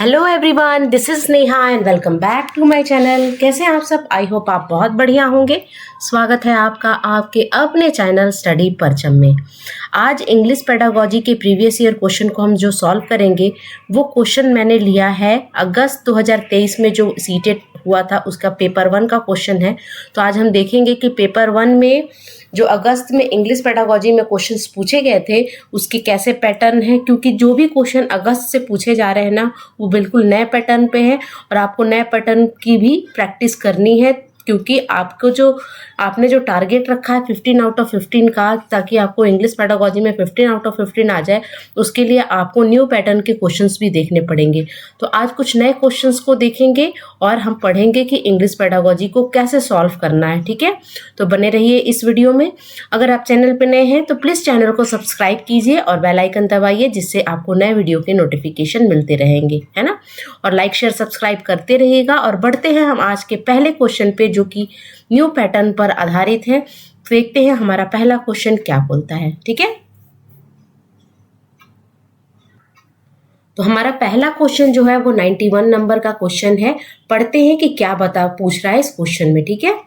Hello everyone, this is Neha and welcome back to my channel. कैसे हैं आप सब? आई होप आप बहुत बढ़िया होंगे। स्वागत है आपका आपके अपने चैनल स्टडी परचम में। आज इंग्लिश पेडागोजी के प्रीवियस ईयर क्वेश्चन को हम जो सॉल्व करेंगे वो क्वेश्चन मैंने लिया है अगस्त 2023 में जो सीटेट हुआ था उसका पेपर 1 का क्वेश्चन है। तो आज हम देखेंगे कि पेपर 1 में जो अगस्त में इंग्लिश पेडागोजी में क्वेश्चंस पूछे गए थे उसके कैसे पैटर्न है, क्योंकि जो भी क्वेश्चन अगस्त से पूछे जा रहे हैं ना वो बिल्कुल नए पैटर्न पे है और आपको नए पैटर्न की भी प्रैक्टिस करनी है, क्योंकि आपने जो टारगेट रखा है 15 आउट ऑफ 15 का, ताकि आपको इंग्लिश पेडागोजी में 15 आउट ऑफ 15 आ जाए, उसके लिए आपको न्यू पैटर्न के क्वेश्चंस भी देखने पड़ेंगे। तो आज कुछ नए क्वेश्चंस को देखेंगे और हम पढ़ेंगे कि इंग्लिश पेडागोजी को कैसे सॉल्व करना है। ठीक है, तो बने रहिए इस वीडियो में। अगर आप चैनल पर नए हैं तो प्लीज़ चैनल को सब्सक्राइब कीजिए और बेल आइकन दबाइए, जिससे आपको नए वीडियो के नोटिफिकेशन मिलते रहेंगे, है ना। और लाइक शेयर सब्सक्राइब करते रहिएगा। और बढ़ते हैं हम आज के पहले क्वेश्चन पे जो कि न्यू पैटर्न पर आधारित है। देखते हैं हमारा पहला क्वेश्चन क्या बोलता है। ठीक है, तो हमारा पहला क्वेश्चन जो है वो 91 नंबर का क्वेश्चन है। पढ़ते हैं कि क्या पूछ रहा है इस क्वेश्चन में। ठीक है,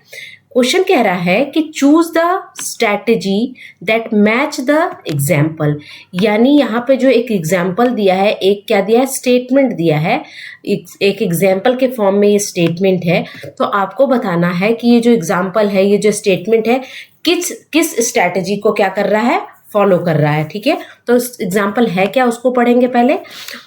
क्वेश्चन कह रहा है कि choose the strategy that match the example. यानी यहाँ पे जो एक एग्जाम्पल दिया है, एक क्या दिया है, स्टेटमेंट दिया है, एक एग्जाम्पल के फॉर्म में ये स्टेटमेंट है। तो आपको बताना है कि ये जो एग्जाम्पल है, ये जो स्टेटमेंट है, किस स्ट्रैटेजी को क्या कर रहा है, फॉलो कर रहा है। ठीक है, तो एग्जाम्पल है क्या उसको पढ़ेंगे पहले।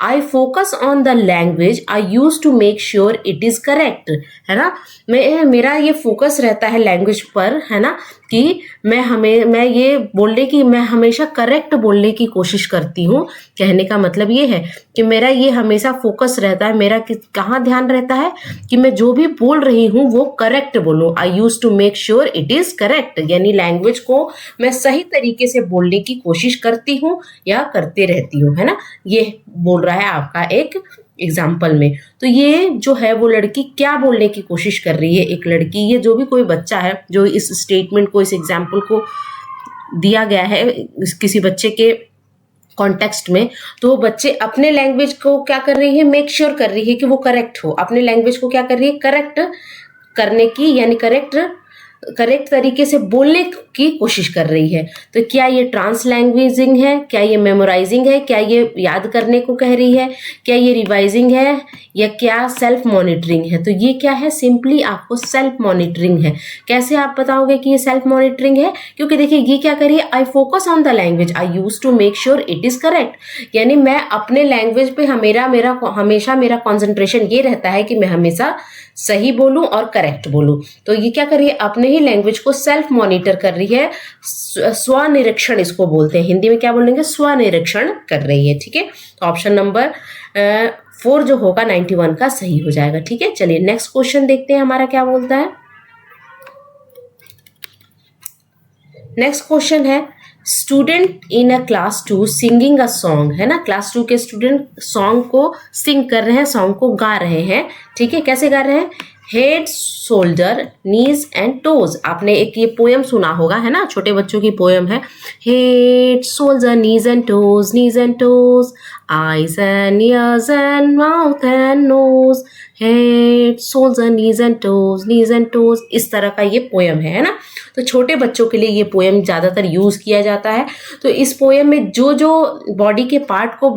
I focus on the language I use to make sure it is correct, है ना। मेरा ये फोकस रहता है लैंग्वेज पर, है ना, कि मैं ये बोलने की, मैं हमेशा करेक्ट बोलने की कोशिश करती हूँ। कहने का मतलब ये है कि मेरा ये हमेशा फोकस रहता है, मेरा कहाँ ध्यान रहता है कि मैं जो भी बोल रही हूँ वो करेक्ट बोलूँ। I use to make sure it is correct, यानी लैंग्वेज को मैं सही तरीके से बोलने की कोशिश करती हूँ या करते रहती हूँ, है ना। ये बोल रहा है आपका एक एग्जाम्पल में। तो ये जो है वो लड़की क्या बोलने की कोशिश कर रही है, एक लड़की, ये जो भी कोई बच्चा है जो इस स्टेटमेंट को, इस एग्जाम्पल को दिया गया है किसी बच्चे के कॉन्टेक्स्ट में, तो वो बच्चे अपने लैंग्वेज को क्या कर रही है, मेक श्योर कर रही है कि वो करेक्ट हो। अपने लैंग्वेज को क्या कर रही है, करेक्ट करने की, यानी करेक्ट तरीके से बोलने की कोशिश कर रही है। तो क्या ये ट्रांस लैंग्वेजिंग है, क्या ये मेमोराइजिंग है, क्या ये याद करने को कह रही है, क्या ये रिवाइजिंग है, या क्या सेल्फ मॉनिटरिंग है। तो ये क्या है, सिंपली आपको सेल्फ मॉनिटरिंग है। कैसे आप बताओगे कि ये सेल्फ मॉनिटरिंग है, क्योंकि देखिए ये क्या करिए, I focus on the language I use to make sure it is correct, यानी मैं अपने लैंग्वेज पे हमेशा मेरा कॉन्सेंट्रेशन ये रहता है कि मैं हमेशा सही बोलूं और करेक्ट बोलूं। तो ये क्या कर रही है, अपने ही लैंग्वेज को सेल्फ मॉनिटर कर रही है, स्वनिरीक्षण इसको बोलते हैं, हिंदी में क्या बोलेंगे, स्वनिरीक्षण कर रही है। ठीक है, तो ऑप्शन नंबर 4 जो होगा 91 का सही हो जाएगा। ठीक है, चलिए नेक्स्ट क्वेश्चन देखते हैं हमारा क्या बोलता है। नेक्स्ट क्वेश्चन है, student in a class 2 singing a song, है ना। क्लास 2 के स्टूडेंट सॉन्ग को सिंग कर रहे हैं, सॉन्ग को गा रहे हैं। ठीक है, कैसे गा रहे हैं, head shoulder knees and toes. आपने एक ये पोयम सुना होगा, है ना, छोटे बच्चों की पोयम है, head shoulder knees and toes, eyes and ears and mouth and nose, head, shoulders, knees and toes, इस तरह का ये पोयम है ना। तो छोटे बच्चों के लिए ये पोयम ज़्यादातर यूज़ किया जाता है। तो इस पोयम में जो बॉडी के पार्ट को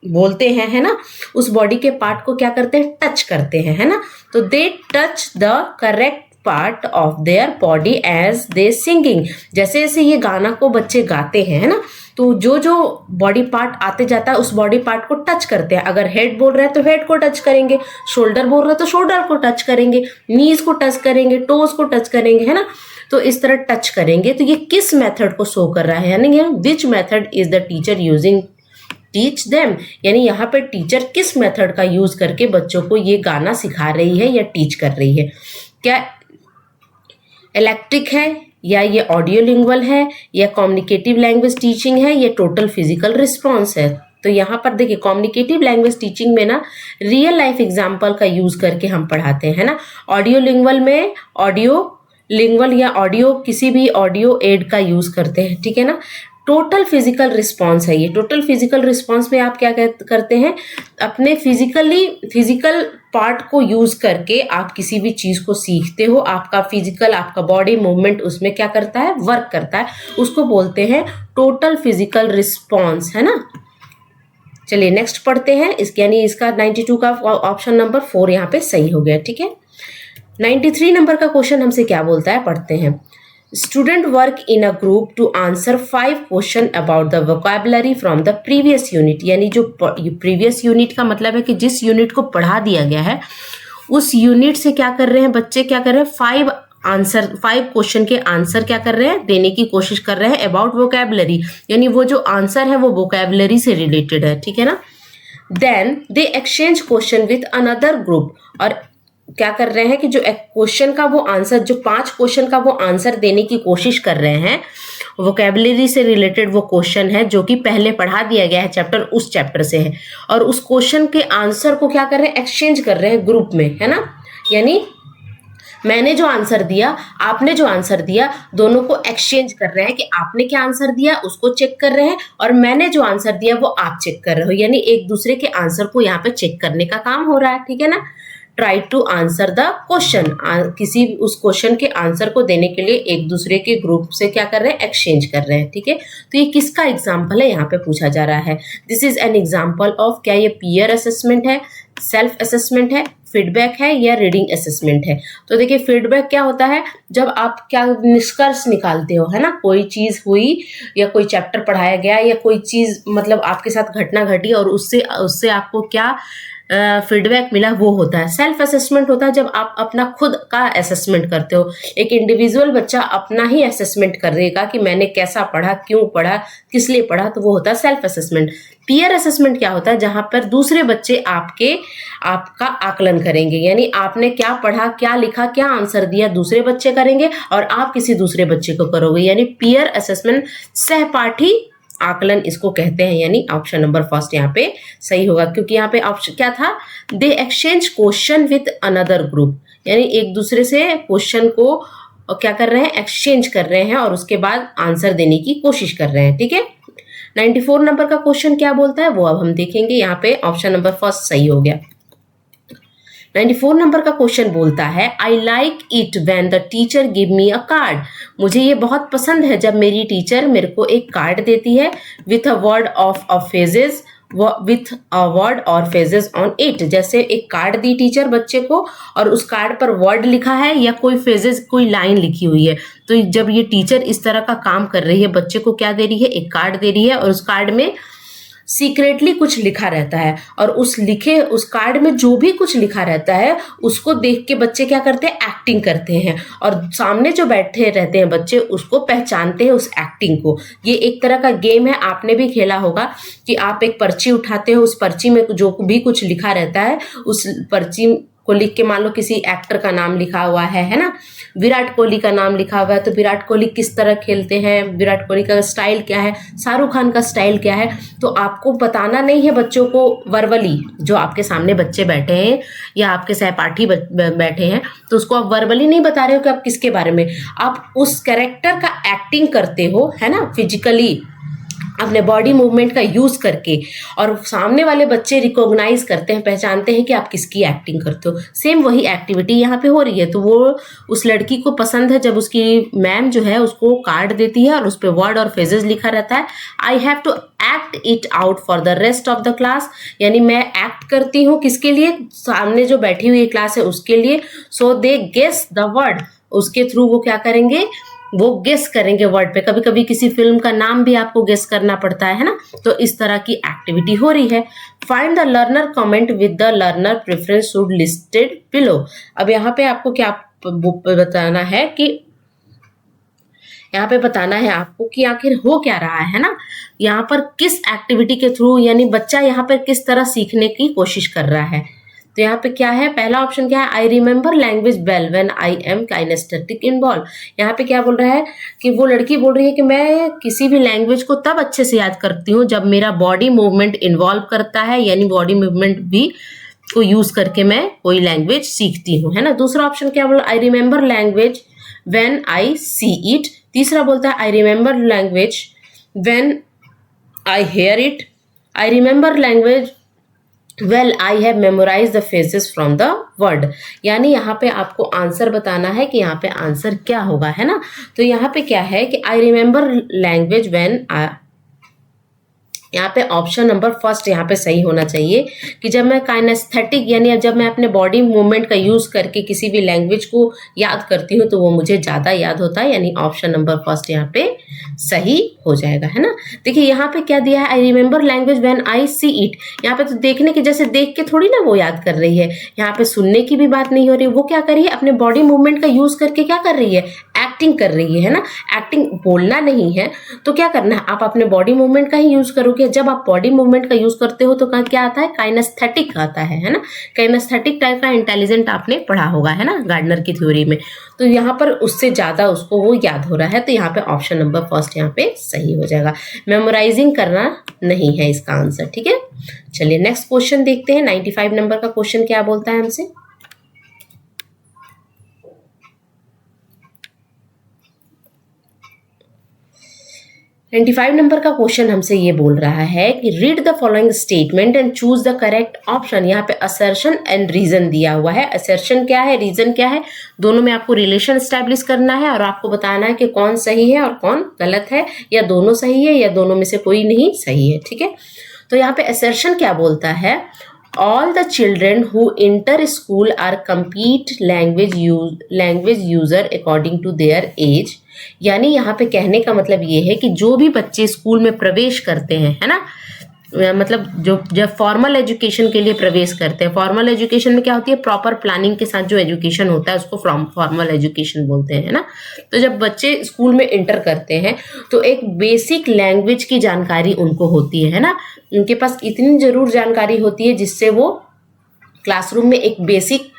बोलते हैं, है ना, उस बॉडी के पार्ट को क्या करते हैं, टच करते हैं, है ना। तो they touch the correct part of their body as they singing. जैसे जैसे ये गाना को बच्चे गाते हैं, है ना, तो जो बॉडी पार्ट आते जाता है उस बॉडी पार्ट को टच करते हैं। अगर हेड बोल रहे हैं तो हेड को टच करेंगे, शोल्डर बोल रहे हैं तो शोल्डर को टच करेंगे, नीज को टच करेंगे, टोज को टच करेंगे, है ना। तो इस तरह टच करेंगे। तो ये किस मेथड को शो कर रहा है, यानी which method is the teacher using teach them, यानी यहाँ पे टीचर किस मेथड का यूज करके बच्चों को ये गाना सिखा रही है या टीच कर रही है। क्या इलेक्ट्रिक है, या ये ऑडियो लिंगुअल है, या कम्युनिकेटिव लैंग्वेज टीचिंग है, या टोटल फिजिकल रिस्पॉन्स है। तो यहाँ पर देखिए कम्युनिकेटिव लैंग्वेज टीचिंग में ना रियल लाइफ एग्जाम्पल का यूज करके हम पढ़ाते हैं ना। ऑडियो लिंगुअल में ऑडियो लिंगुअल या ऑडियो किसी भी ऑडियो एड का यूज करते हैं, ठीक है ना। टोटल फिजिकल रिस्पॉन्स है ये। टोटल फिजिकल रिस्पॉन्स में आप क्या करते हैं, अपने फिजिकल पार्ट को यूज करके आप किसी भी चीज को सीखते हो। आपका फिजिकल, आपका बॉडी मूवमेंट उसमें क्या करता है, वर्क करता है, उसको बोलते हैं टोटल फिजिकल रिस्पॉन्स, है ना। चलिए नेक्स्ट पढ़ते हैं। इसके यानी इसका 92 का ऑप्शन नंबर 4 यहाँ पे सही हो गया, ठीक है। 93 नंबर का क्वेश्चन हमसे क्या बोलता है, पढ़ते हैं। Student work in a group to answer 5 question about the vocabulary from the previous unit. यानी जो प्रीवियस यूनिट का मतलब है कि जिस यूनिट को पढ़ा दिया गया है उस यूनिट से क्या कर रहे हैं बच्चे, क्या कर रहे हैं, 5 क्वेश्चन के आंसर क्या कर रहे हैं, देने की कोशिश कर रहे हैं अबाउट वोकैबुलरी। यानी वो जो आंसर है वो वोकैबुलरी से रिलेटेड है, ठीक है ना। Then they exchange question with another group, और क्या कर रहे हैं कि जो क्वेश्चन का वो आंसर, जो 5 क्वेश्चन का वो आंसर देने की कोशिश कर रहे हैं, वोकैबुलरी से रिलेटेड वो क्वेश्चन है जो कि पहले पढ़ा दिया गया है चैप्टर, उस चैप्टर से है, और उस क्वेश्चन के आंसर को क्या कर रहे हैं, एक्सचेंज कर रहे हैं ग्रुप में, है ना। यानी मैंने जो आंसर दिया, आपने जो आंसर दिया, दोनों को एक्सचेंज कर रहे हैं कि आपने क्या आंसर दिया उसको चेक कर रहे हैं और मैंने जो आंसर दिया वो आप चेक कर रहे हो। यानी एक दूसरे के आंसर को यहाँ पे चेक करने का काम हो रहा है, ठीक है ना। Try to answer the question, किसी उस क्वेश्चन के आंसर को देने के लिए एक दूसरे के ग्रुप से क्या कर रहे हैं, एक्सचेंज कर रहे हैं, ठीक है। तो ये किसका एग्जाम्पल है, यहाँ पे पूछा जा रहा है। This is an example of, क्या ये पीयर असेसमेंट है, सेल्फ असेसमेंट है, फीडबैक है या रीडिंग असेसमेंट है। तो देखिए फीडबैक क्या होता है, जब आप क्या निष्कर्ष निकालते हो, है ना, कोई चीज हुई या कोई चैप्टर पढ़ाया गया या कोई चीज मतलब आपके साथ घटना घटी और उससे आपको क्या फीडबैक मिला, वो होता है। सेल्फ असेसमेंट होता है जब आप अपना खुद का असेसमेंट करते हो। एक इंडिविजुअल बच्चा अपना ही असेसमेंट करेगा कि मैंने कैसा पढ़ा, क्यों पढ़ा, किस लिए पढ़ा, तो वो होता है सेल्फ असेसमेंट। पीयर असेसमेंट क्या होता है, जहां पर दूसरे बच्चे आपका आकलन करेंगे, यानी आपने क्या पढ़ा, क्या लिखा, क्या आंसर दिया, दूसरे बच्चे करेंगे और आप किसी दूसरे बच्चे को करोगे। यानी पीयर असेसमेंट, सहपाठी आकलन इसको कहते हैं। यानी ऑप्शन नंबर फर्स्ट यहाँ पे सही होगा, क्योंकि यहाँ पे ऑप्शन क्या था, दे exchange question with another group, यानी एक दूसरे से क्वेश्चन को क्या कर रहे हैं, एक्सचेंज कर रहे हैं और उसके बाद आंसर देने की कोशिश कर रहे हैं, ठीक है। 94 नंबर का क्वेश्चन क्या बोलता है वो अब हम देखेंगे। यहाँ पे ऑप्शन नंबर फर्स्ट सही हो गया। 94 नंबर का क्वेश्चन बोलता है, I like it when the teacher give me a card. मुझे ये बहुत पसंद है जब मेरी टीचर मेरे को एक कार्ड देती है, with a word of a phases, with a word और फेजेस ऑन इट। जैसे एक कार्ड दी टीचर बच्चे को और उस कार्ड पर वर्ड लिखा है या कोई फेजेस, कोई लाइन लिखी हुई है। तो जब ये टीचर इस तरह का काम कर रही है, बच्चे को क्या दे रही है, एक कार्ड दे रही है और उस कार्ड में सीक्रेटली कुछ लिखा रहता है, और उस कार्ड में जो भी कुछ लिखा रहता है उसको देख के बच्चे क्या करते हैं, एक्टिंग करते हैं, और सामने जो बैठे रहते हैं बच्चे उसको पहचानते हैं, उस एक्टिंग को। ये एक तरह का गेम है, आपने भी खेला होगा कि आप एक पर्ची उठाते हो, उस पर्ची में जो भी कुछ लिखा रहता है उस पर्ची को लिख के, मान लो किसी एक्टर का नाम लिखा हुआ है ना, विराट कोहली का नाम लिखा हुआ है, तो विराट कोहली किस तरह खेलते हैं, विराट कोहली का स्टाइल क्या है, शाहरुख खान का स्टाइल क्या है, तो आपको बताना नहीं है बच्चों को वर्बली। जो आपके सामने बच्चे बैठे हैं या आपके सहपाठी बैठे हैं, तो उसको आप वर्बली नहीं बता रहे हो कि आप किसके बारे में, आप उस कैरेक्टर का एक्टिंग करते हो, है ना, फिजिकली अपने बॉडी मूवमेंट का यूज करके, और सामने वाले बच्चे रिकॉग्नाइज करते हैं, पहचानते हैं कि आप किसकी एक्टिंग करते हो। सेम वही एक्टिविटी यहाँ पे हो रही है। तो वो उस लड़की को पसंद है जब उसकी मैम जो है उसको कार्ड देती है और उस पर वर्ड और फेजेस लिखा रहता है, I have to act it out for the rest of the class. यानी मैं एक्ट करती हूँ किसके लिए, सामने जो बैठी हुई क्लास है उसके लिए। सो दे गेस द वर्ड, उसके थ्रू वो क्या करेंगे, वो गेस करेंगे वर्ड पे। कभी कभी किसी फिल्म का नाम भी आपको गेस करना पड़ता है ना, तो इस तरह की एक्टिविटी हो रही है। Find the learner comment with the learner preference should listed below. अब यहाँ पे आपको क्या बताना है कि यहाँ पे बताना है आपको कि आखिर हो क्या रहा है ना, यहाँ पर किस एक्टिविटी के थ्रू, यानी बच्चा यहाँ पर किस तरह सीखने की कोशिश कर रहा है। तो यहाँ पे क्या है, पहला ऑप्शन क्या है, I remember language well when I am kinesthetic involve. यहाँ पे क्या बोल रहा है कि वो लड़की बोल रही है कि मैं किसी भी लैंग्वेज को तब अच्छे से याद करती हूँ जब मेरा बॉडी मूवमेंट इन्वॉल्व करता है, यानी बॉडी मूवमेंट भी को यूज करके मैं कोई लैंग्वेज सीखती हूँ, है ना। दूसरा ऑप्शन क्या बोला, I remember language when I see it. तीसरा बोलता है I remember language when I hear it. I remember language well I have memorise the faces from the word. यानी यहाँ पे आपको आंसर बताना है कि यहाँ पे आंसर क्या होगा, है ना। तो यहाँ पे क्या है कि आई रिमेंबर लैंग्वेज व्हेन यहाँ पे ऑप्शन नंबर फर्स्ट यहाँ पे सही होना चाहिए कि जब मैं काइनेस्थेटिक यानी जब मैं अपने बॉडी मूवमेंट का यूज करके किसी भी लैंग्वेज को याद करती हूँ तो वो मुझे ज्यादा याद होता है, यानी ऑप्शन नंबर फर्स्ट यहाँ पे सही हो जाएगा, है ना। देखिए यहाँ पे क्या दिया है, I remember language when I see it. यहाँ पे तो देखने के जैसे देख के थोड़ी ना वो याद कर रही है, यहाँ पे सुनने की भी बात नहीं हो रही, वो क्या कर रही है, अपने बॉडी मूवमेंट का यूज करके क्या कर रही है, एक्टिंग कर रही है ना। एक्टिंग बोलना नहीं है तो क्या करना है, आप अपने बॉडी मूवमेंट का ही यूज करोगे। जब आप बॉडी मूवमेंट का यूज करते हो तो क्या आता है, काइनेस्थेटिक आता है ना। काइनेस्थेटिक टाइप का इंटेलिजेंट आपने पढ़ा होगा, है ना, गार्डनर की थ्योरी में। तो यहाँ पर उससे ज्यादा उसको वो याद हो रहा है, तो यहाँ पे ऑप्शन नंबर फर्स्ट यहाँ पे सही हो जाएगा। मेमोराइजिंग करना नहीं है इसका आंसर, ठीक है। चलिए नेक्स्ट क्वेश्चन देखते हैं। 95 नंबर का क्वेश्चन क्या बोलता है हमसे। 95 नंबर का क्वेश्चन हमसे ये बोल रहा है कि read the following statement and choose the correct option. यहाँ पे असर्शन एंड रीजन दिया हुआ है। असर्शन क्या है, रीजन क्या है, दोनों में आपको रिलेशन स्टैब्लिश करना है और आपको बताना है कि कौन सही है और कौन गलत है, या दोनों सही है या दोनों में से कोई नहीं सही है, ठीक है। तो यहाँ पे असर्शन क्या बोलता है, all the children who enter school are complete language user according to their age। यानी यहाँ पे कहने का मतलब ये है कि जो भी बच्चे स्कूल में प्रवेश करते हैं, है ना, मतलब जो जब फॉर्मल एजुकेशन के लिए प्रवेश करते हैं, फॉर्मल एजुकेशन में क्या होती है, प्रॉपर प्लानिंग के साथ जो एजुकेशन होता है उसको फॉर्मल एजुकेशन बोलते हैं, है ना। तो जब बच्चे स्कूल में इंटर करते हैं तो एक बेसिक लैंग्वेज की जानकारी उनको होती है ना। उनके पास इतनी जरूर जानकारी होती है जिससे वो क्लासरूम में एक बेसिक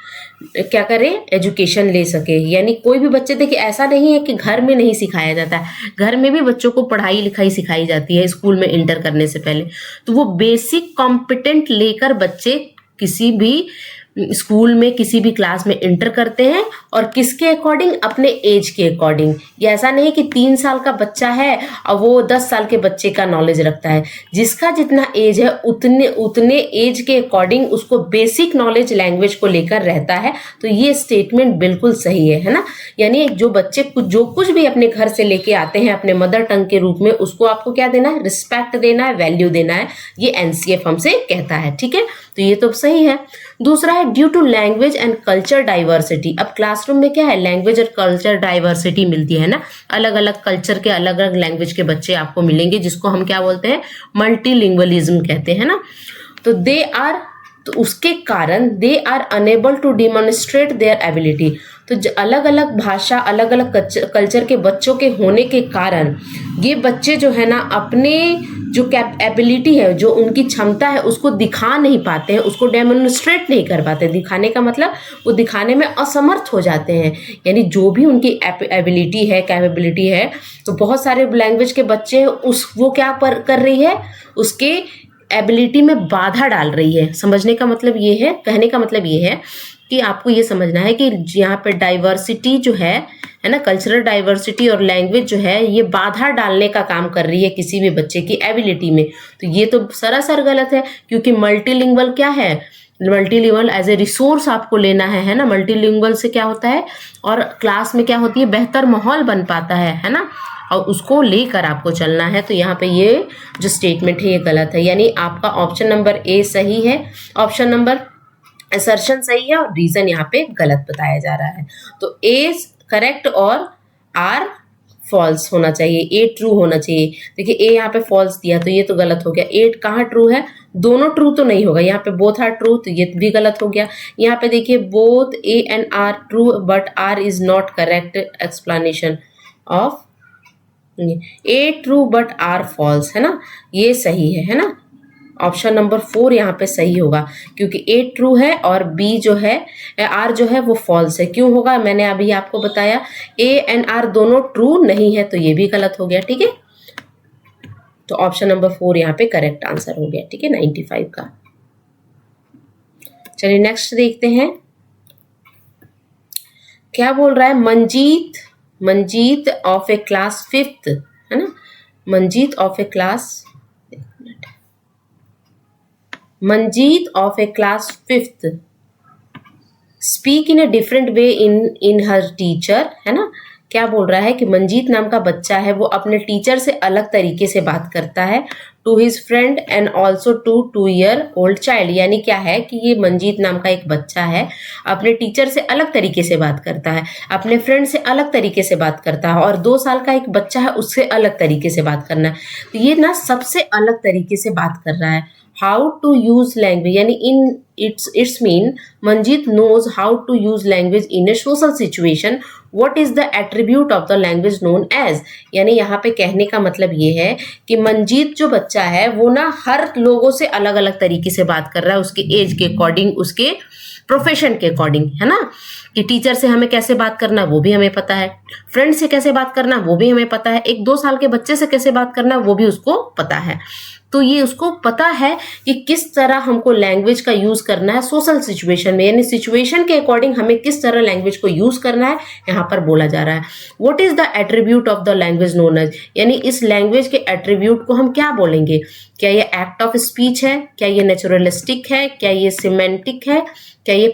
क्या करें, एजुकेशन ले सके। यानी कोई भी बच्चे, देखिए ऐसा नहीं है कि घर में नहीं सिखाया जाता है, घर में भी बच्चों को पढ़ाई लिखाई सिखाई जाती है स्कूल में इंटर करने से पहले। तो वो बेसिक कॉम्पिटेंट लेकर बच्चे किसी भी स्कूल में किसी भी क्लास में इंटर करते हैं, और किसके अकॉर्डिंग, अपने एज के अकॉर्डिंग। ये ऐसा नहीं कि 3 साल का बच्चा है और वो 10 साल के बच्चे का नॉलेज रखता है। जिसका जितना एज है उतने एज के अकॉर्डिंग उसको बेसिक नॉलेज लैंग्वेज को लेकर रहता है। तो ये स्टेटमेंट बिल्कुल सही है ना। यानी जो बच्चे जो कुछ भी अपने घर से लेके आते हैं अपने मदर टंग के रूप में, उसको आपको क्या देना है, रिस्पेक्ट देना है, वैल्यू देना है। ये एनसीएफ हमसे कहता है, ठीक है। तो ये तो सही है। दूसरा है due to language and culture diversity. अब क्लासरूम में क्या है, लैंग्वेज और कल्चर डाइवर्सिटी मिलती है ना। अलग अलग कल्चर के अलग अलग लैंग्वेज के बच्चे आपको मिलेंगे, जिसको हम क्या बोलते हैं, मल्टीलिंगुअलिज्म कहते हैं ना। तो उसके कारण they are unable to demonstrate their ability. तो अलग अलग भाषा अलग अलग कल्चर के बच्चों के होने के कारण ये बच्चे जो है ना अपने जो एबिलिटी है, जो उनकी क्षमता है, उसको दिखा नहीं पाते हैं, उसको डेमोन्स्ट्रेट नहीं कर पाते। दिखाने का मतलब वो दिखाने में असमर्थ हो जाते हैं। यानी जो भी उनकी एबिलिटी है, कैपेबिलिटी है, तो बहुत सारे लैंग्वेज के बच्चे हैं वो क्या कर रही है, उसके एबिलिटी में बाधा डाल रही है। समझने का मतलब ये है, कहने का मतलब ये है कि आपको ये समझना है कि यहाँ पे डाइवर्सिटी जो है ना, कल्चरल डाइवर्सिटी और लैंग्वेज जो है, ये बाधा डालने का काम कर रही है किसी भी बच्चे की एबिलिटी में। तो ये तो सरासर गलत है, क्योंकि मल्टीलिंगुअल क्या है, मल्टीलिंगुअल एज ए रिसोर्स आपको लेना है ना। मल्टीलिंगुअल से क्या होता है, और क्लास में क्या होती है, बेहतर माहौल बन पाता है ना, और उसको लेकर आपको चलना है। तो यहाँ पे ये जो स्टेटमेंट है ये गलत है। यानी आपका ऑप्शन नंबर ए सही है, ऑप्शन नंबर असर्शन सही है और रीजन यहाँ पे गलत बताया जा रहा है। तो ए करेक्ट और आर फॉल्स होना चाहिए, ए ट्रू होना चाहिए। देखिए ए यहाँ पे फॉल्स दिया तो ये तो गलत हो गया। ए कहाँ ट्रू है, दोनों ट्रू तो नहीं होगा, यहाँ पे बोथ आर ट्रू, तो ये भी गलत हो गया। यहाँ पे देखिए both A and R true but R is not correct explanation of A true but R false, है ना, ये सही है ना। ऑप्शन नंबर 4 यहाँ पे सही होगा, क्योंकि ए ट्रू है और बी जो है, आर जो है वो फॉल्स है। क्यों होगा, मैंने अभी आपको बताया, ए एंड आर दोनों ट्रू नहीं है, तो ये भी गलत हो गया, ठीक है। तो ऑप्शन नंबर 4 यहाँ पे करेक्ट आंसर हो गया, ठीक है, 95 का। चलिए नेक्स्ट देखते हैं क्या बोल रहा है। Manjeet of A class 5th, है ना, Manjeet of a class, Manjeet of a class fifth speak in a different way in her teacher, है ना। क्या बोल रहा है कि मंजीत नाम का बच्चा है वो अपने टीचर से अलग तरीके से बात करता है, to his friend and also to 2-year-old child. यानी क्या है कि ये मंजीत नाम का एक बच्चा है, अपने टीचर से अलग तरीके से बात करता है, अपने फ्रेंड से अलग तरीके से बात करता है, और 2 साल का एक बच्चा है उससे अलग तरीके से बात करना है। तो ये ना सबसे अलग तरीके से बात कर रहा है। हाउ टू यूज लैंग्वेज, यानी in its mean Manjeet knows how to use language in a social situation. What is the attribute of the language known as? यानी यहाँ पे कहने का मतलब ये है कि मंजीत जो बच्चा है वो ना हर लोगों से अलग अलग तरीके से बात कर रहा है, उसके एज के अकॉर्डिंग, उसके प्रोफेशन के अकॉर्डिंग, है ना। कि टीचर से हमें कैसे बात करना वो भी हमें पता है, फ्रेंड से कैसे बात करना वो भी हमें पता है, एक 2 साल के बच्चे से कैसे बात करना वो भी उसको पता है। तो ये उसको पता है कि किस तरह हमको लैंग्वेज का यूज करना है सोशल सिचुएशन में, यानी सिचुएशन के अकॉर्डिंग हमें किस तरह लैंग्वेज को यूज करना है, यहाँ पर बोला जा रहा है। What is the attribute of the language known as, यानी इस लैंग्वेज के एट्रीब्यूट को हम क्या बोलेंगे। क्या ये एक्ट ऑफ स्पीच है, क्या ये नेचुरलिस्टिक है, क्या ये सिमेंटिक है, क्या ये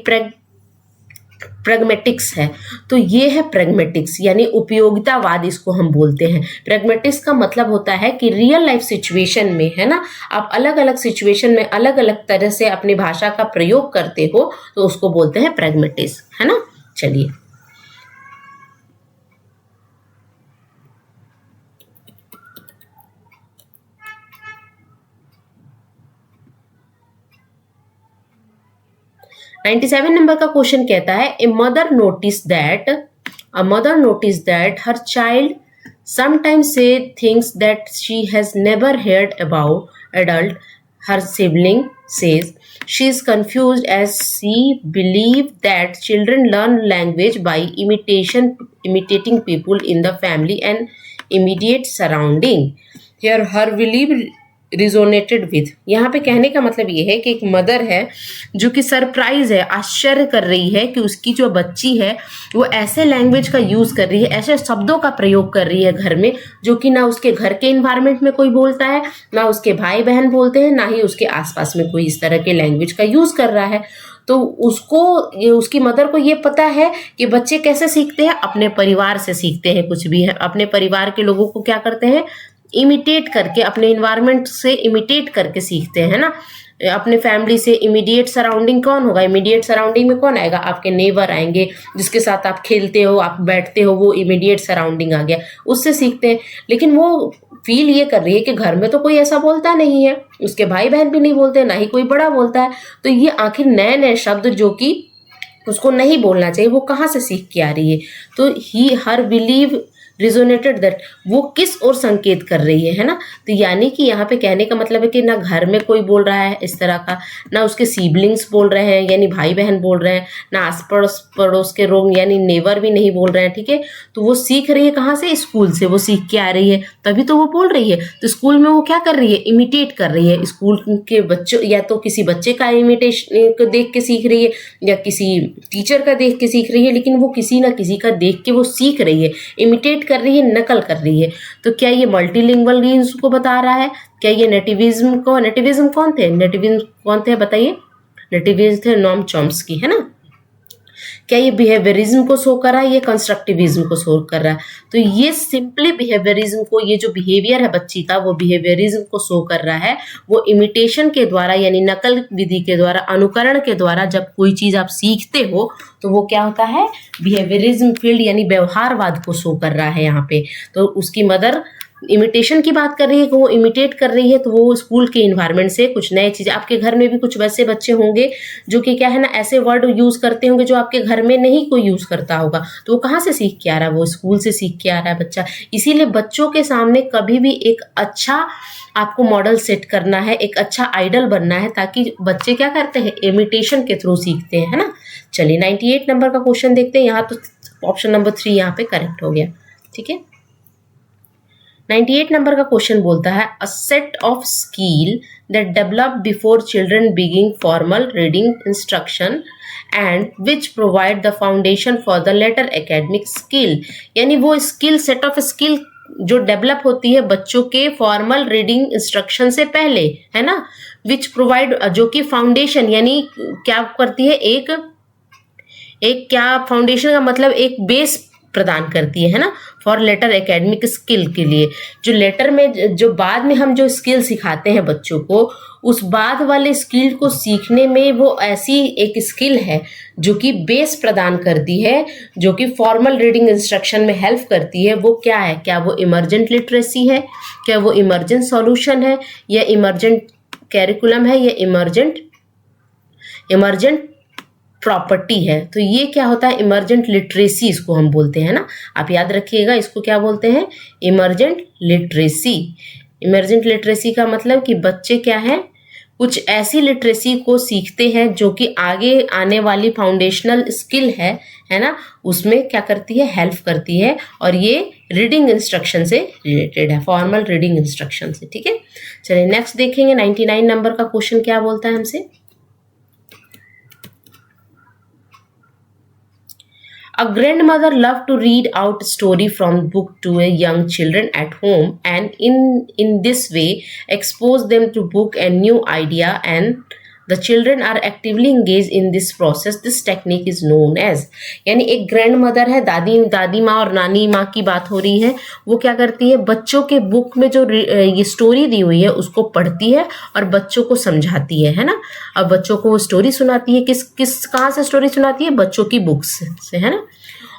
प्रैग्मेटिक्स है। तो ये है प्रैग्मेटिक्स, यानी उपयोगितावाद इसको हम बोलते हैं। प्रैग्मेटिक्स का मतलब होता है कि रियल लाइफ सिचुएशन में, है ना, आप अलग अलग सिचुएशन में अलग अलग तरह से अपनी भाषा का प्रयोग करते हो तो उसको बोलते हैं प्रैग्मेटिक्स, है ना। चलिए 97 नंबर का क्वेश्चन कहता है a mother notice that her child sometimes say things that she has never heard about adult her sibling says. She is confused as she believes that children learn language by imitating people in the family and immediate surrounding. Here her belief resonated with. यहाँ पे कहने का मतलब ये है कि एक mother है जो कि सरप्राइज है, आश्चर्य कर रही है कि उसकी जो बच्ची है वो ऐसे लैंग्वेज का यूज कर रही है, ऐसे शब्दों का प्रयोग कर रही है घर में जो कि ना उसके घर के इन्वायरमेंट में कोई बोलता है, ना उसके भाई बहन बोलते हैं, ना ही उसके आसपास में कोई इस तरह के लैंग्वेज का यूज कर रहा है। तो उसकी मदर को ये पता है कि बच्चे कैसे सीखते हैं, अपने परिवार से सीखते हैं। कुछ भी है अपने परिवार के लोगों को क्या करते हैं, इमिटेट करके, अपने इन्वायरमेंट से इमिटेट करके सीखते हैं ना। अपने फैमिली से इमीडिएट सराउंडिंग कौन होगा, इमीडिएट सराउंडिंग में कौन आएगा, आपके नेबर आएंगे, जिसके साथ आप खेलते हो, आप बैठते हो, वो इमीडिएट सराउंडिंग आ गया, उससे सीखते हैं। लेकिन वो फील ये कर रही है कि घर में तो कोई ऐसा बोलता नहीं है, उसके भाई बहन भी नहीं बोलते, ना ही कोई बड़ा बोलता है। तो ये आखिर नए नए शब्द जो कि उसको नहीं बोलना चाहिए वो कहाँ से सीख के आ रही है। तो ही हर बिलीव रिजोनेटेड दैट, वो किस ओर संकेत कर रही है ना। तो यानी कि यहाँ पे कहने का मतलब है कि ना घर में कोई बोल रहा है इस तरह का, ना उसके सिबलिंग्स बोल रहे हैं यानी भाई बहन बोल रहे हैं, ना आस पड़ोस के लोग यानी नेबर भी नहीं बोल रहे हैं, ठीक है। तो वो सीख रही है कहाँ से, स्कूल से वो सीख के आ रही है, तभी तो वो बोल रही है। तो स्कूल में वो क्या कर रही है, इमिटेट कर रही है स्कूल के बच्चों, या तो किसी बच्चे का इमिटेशन को देख के सीख रही है या किसी टीचर का देख के सीख रही है, लेकिन वो किसी ना किसी का देख के वो सीख रही है, इमिटेट कर रही है, नकल कर रही है। तो क्या ये मल्टीलिंगुअल को बता रहा है, क्या ये नेटिविज्म कौन थे बताइए। नेटिविज्म थे नोम चॉम्स्की, है ना। क्या ये बिहेवियरिज्म को शो कर रहा है, ये कंस्ट्रक्टिविज्म को शो कर रहा है। तो ये सिंपली बिहेवियरिज्म को, ये जो बिहेवियर है बच्ची का वो बिहेवियरिज्म को शो कर रहा है। वो इमिटेशन के द्वारा यानी नकल विधि के द्वारा, अनुकरण के द्वारा जब कोई चीज आप सीखते हो तो वो क्या होता है, बिहेवियरिज्म फील्ड यानी व्यवहारवाद को शो कर रहा है यहाँ पे। तो उसकी मदर इमिटेशन की बात कर रही है कि वो इमिटेट कर रही है, तो वो स्कूल के इन्वायरमेंट से कुछ नए चीज़ें, आपके घर में भी कुछ वैसे बच्चे होंगे जो कि क्या है ना, ऐसे वर्ड यूज़ करते होंगे जो आपके घर में नहीं कोई यूज़ करता होगा। तो वो कहाँ से सीख के आ रहा है, वो स्कूल से सीख के आ रहा है बच्चा। इसीलिए बच्चों के सामने कभी भी एक अच्छा आपको मॉडल सेट करना है, एक अच्छा आइडल बनना है, ताकि बच्चे क्या करते हैं, इमिटेशन के थ्रू सीखते हैं, है ना। चलिए 98 नंबर का क्वेश्चन देखते हैं। यहाँ तो ऑप्शन नंबर 3 यहाँ पे करेक्ट हो गया, ठीक है। 98 नंबर का क्वेश्चन बोलता है a set of skill that develop before children begin formal reading instruction and which provide the foundation for the later academic skill. यानी वो स्किल, सेट ऑफ स्किल जो डेवलप होती है बच्चों के फॉर्मल रीडिंग इंस्ट्रक्शन से पहले, है ना, विच प्रोवाइड, जो कि फाउंडेशन यानी क्या करती है, एक क्या फाउंडेशन का मतलब एक बेस प्रदान करती है ना, फॉर लेटर एकेडमिक स्किल के लिए। जो लेटर में जो बाद में हम जो स्किल सिखाते हैं बच्चों को, उस बाद वाले स्किल को सीखने में वो ऐसी एक स्किल है जो कि बेस प्रदान करती है, जो कि फॉर्मल रीडिंग इंस्ट्रक्शन में हेल्प करती है। वो क्या है? क्या वो इमर्जेंट लिटरेसी है, क्या वो इमर्जेंट सॉल्यूशन है, या इमर्जेंट कैरिकुलम है, या इमर्जेंट प्रॉपर्टी है? तो ये क्या होता है? इमर्जेंट लिटरेसी इसको हम बोलते हैं ना, आप याद रखिएगा इसको क्या बोलते हैं, इमर्जेंट लिटरेसी। इमर्जेंट लिटरेसी का मतलब कि बच्चे क्या है, कुछ ऐसी लिटरेसी को सीखते हैं जो कि आगे आने वाली फाउंडेशनल स्किल है ना, उसमें क्या करती है, हेल्प करती है। और ये रीडिंग इंस्ट्रक्शन से रिलेटेड है, फॉर्मल रीडिंग इंस्ट्रक्शन से, ठीक है। चलिए नेक्स्ट देखेंगे 99 नंबर का क्वेश्चन क्या बोलता है हमसे। A grandmother loved to read out story from book to a young children at home, and in this way expose them to book and new idea, and the children are actively engaged in this process. This technique is known as, यानी एक grand mother है, दादी माँ और नानी माँ की बात हो रही है। वो क्या करती है, बच्चों के बुक में जो ये स्टोरी दी हुई है उसको पढ़ती है और बच्चों को समझाती है ना। अब बच्चों को वो स्टोरी सुनाती है, किस कहाँ से स्टोरी सुनाती है, बच्चों की बुक्स से, है ना।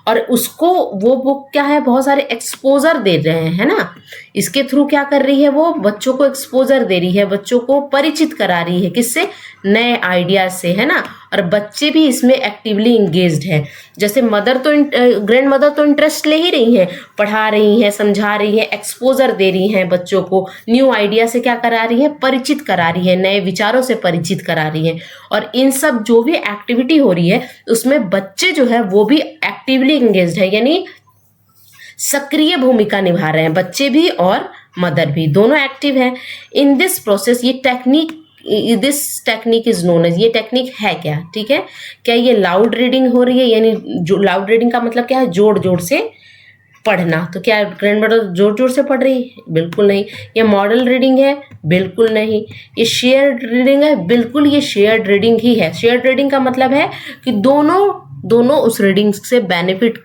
और उसको वो बुक क्या है, बहुत सारे एक्सपोजर दे रहे हैं, है ना। इसके थ्रू क्या कर रही है, वो बच्चों को एक्सपोजर दे रही है, बच्चों को परिचित करा रही है, किससे, नए आइडिया से, है ना। और बच्चे भी इसमें एक्टिवली इंगेज्ड है। जैसे मदर तो ग्रैंड मदर तो इंटरेस्ट ले ही रही हैं, पढ़ा रही हैं, समझा रही हैं, एक्सपोजर दे रही हैं बच्चों को, न्यू आइडिया से क्या करा रही हैं, परिचित करा रही है, नए विचारों से परिचित करा रही हैं। और इन सब जो भी एक्टिविटी हो रही है उसमें बच्चे जो है वो भी एक्टिवली इंगेज्ड है, यानी सक्रिय भूमिका निभा रहे हैं, बच्चे भी और मदर भी, दोनों एक्टिव हैं इन दिस प्रोसेस। ये technique, this technique is known as, ये टेक्निक है क्या, ठीक है। क्या ये लाउड रीडिंग हो रही है, यानी जो लाउड रीडिंग का मतलब क्या है, जोर जोर से पढ़ना। तो क्या ग्रैंड मदर जोर जोर से पढ़ रही है? बिल्कुल नहीं। ये मॉडल रीडिंग है? बिल्कुल नहीं। ये शेयर्ड रीडिंग है? बिल्कुल ये शेयर्ड रीडिंग ही है। शेयर्ड रीडिंग का मतलब है कि दोनों उस रीडिंग से बेनिफिट